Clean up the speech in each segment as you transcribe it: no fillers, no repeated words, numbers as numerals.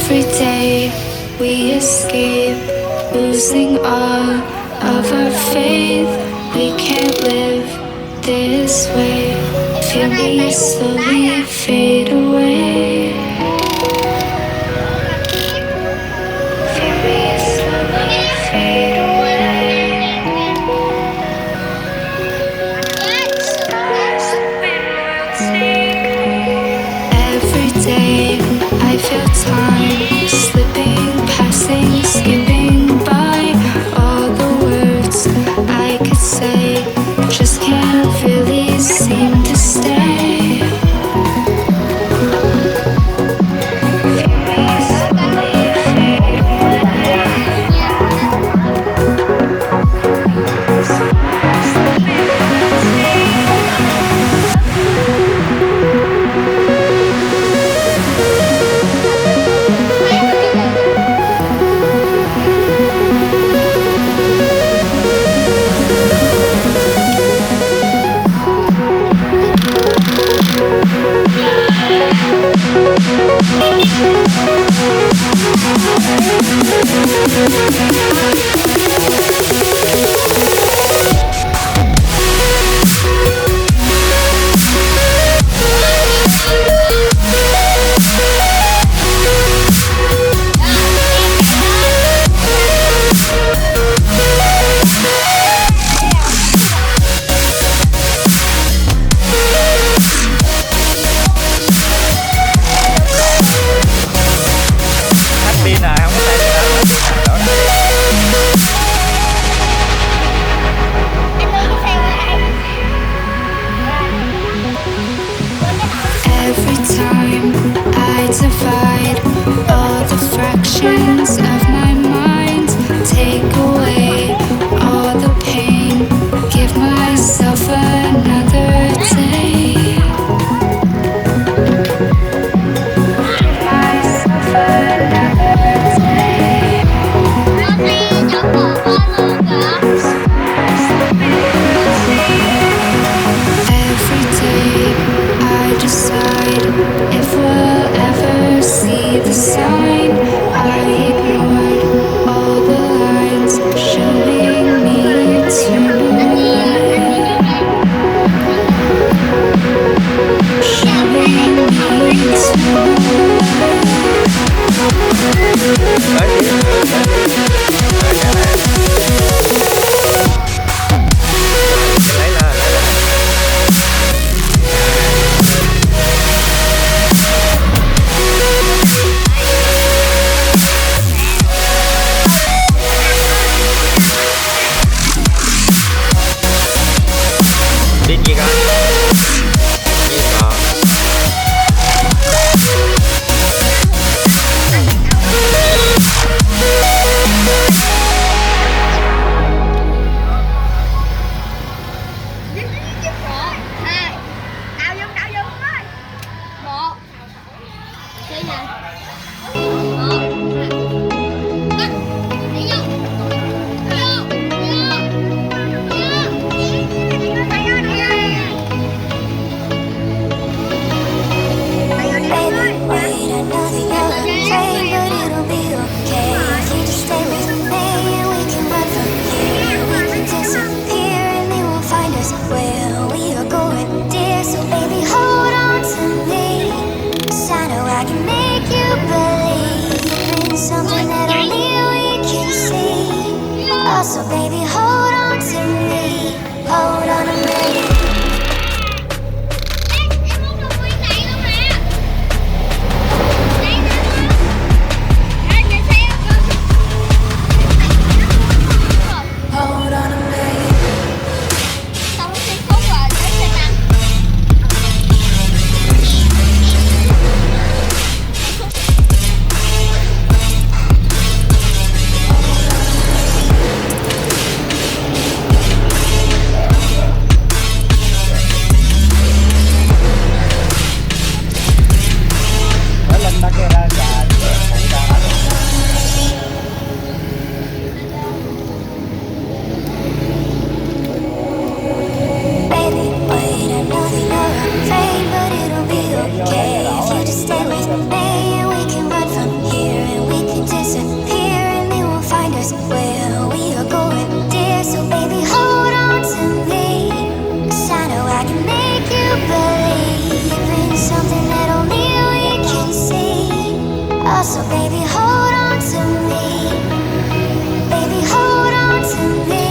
Every day we escape, losing all of our faith. We can't live this way. Feel me slowly fade away. Feel me slowly fade away. Every day I feel time slipping, passing, skipping by. All the words I could say just can't really seem to stay. Feel me slowly fade away. Every time I divide all the fractions of my mind, take away all the pain, give myself another day. Give myself another day. Every day I decide if we'll ever see the sign. I ignored all the lines showing me to light. Showing me Tin gì con? Gì con? So baby, hold on to me, hold on a minute. Hold on a minute. Oh, so baby, hold on to me. Baby, hold on to me.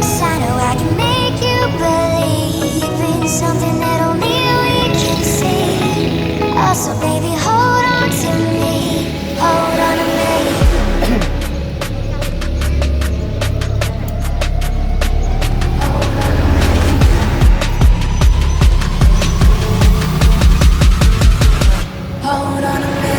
'Cause I know I can make you believe in something that only we can see. Oh, so baby, hold on to me. Hold on to me. Hold on to me.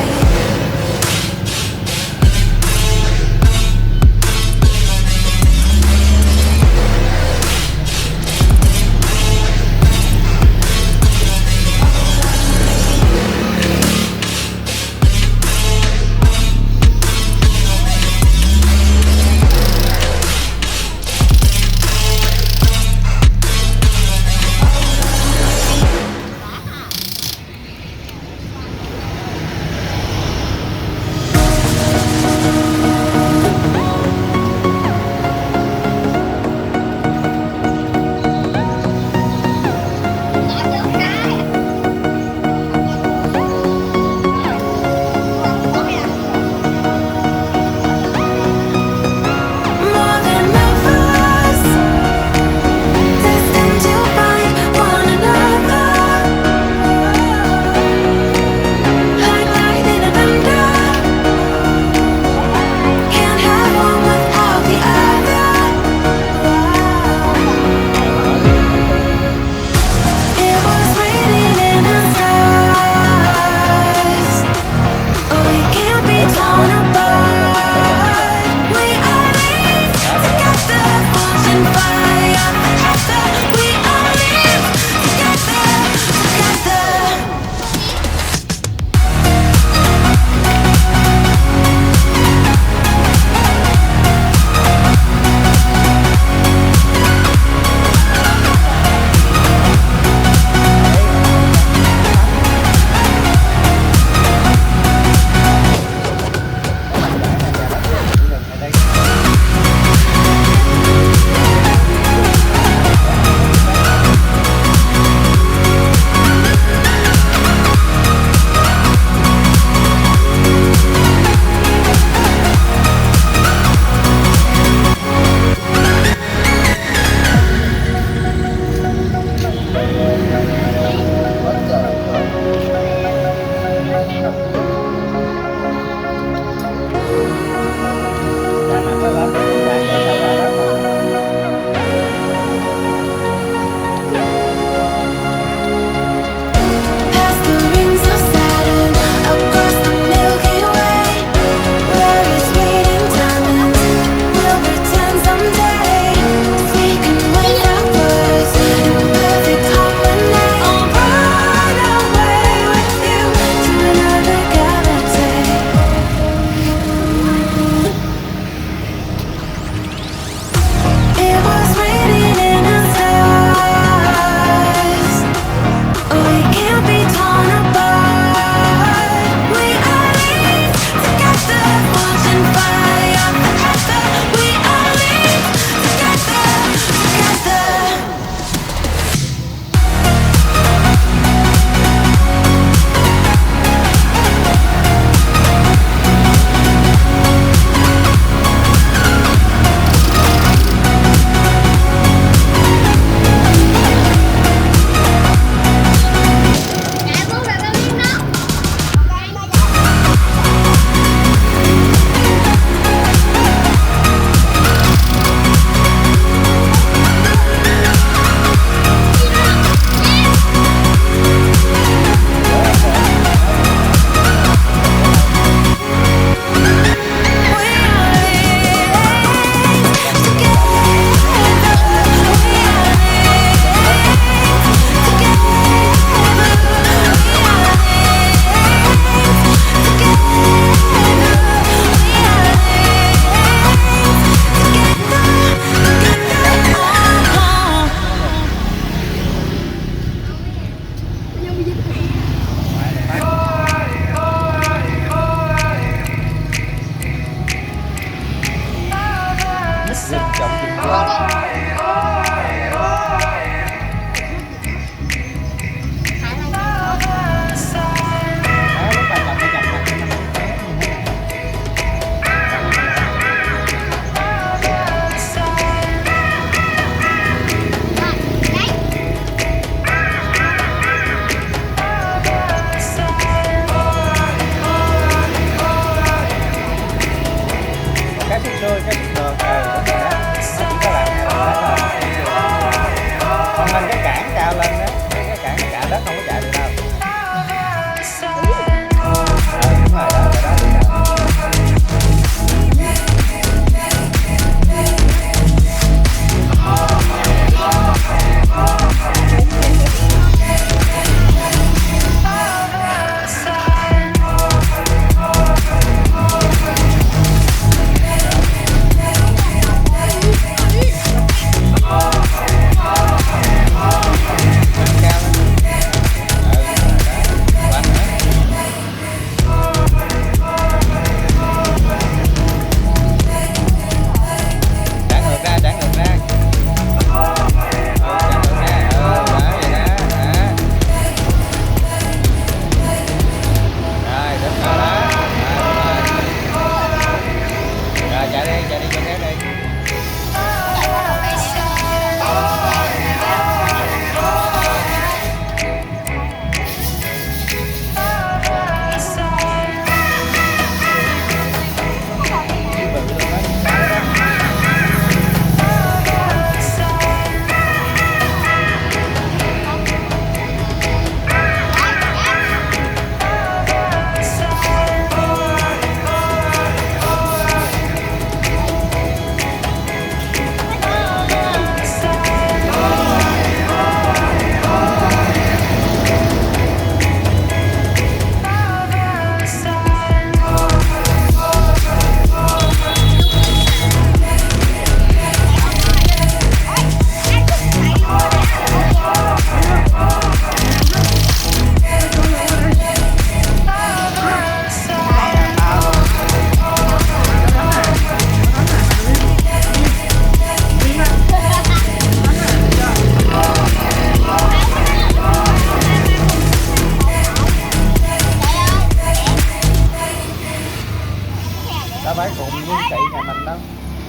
đã phải cùng với chị nhà mình đó.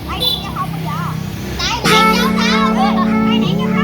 Tại này cháu tháo. Tại này cháu tháo.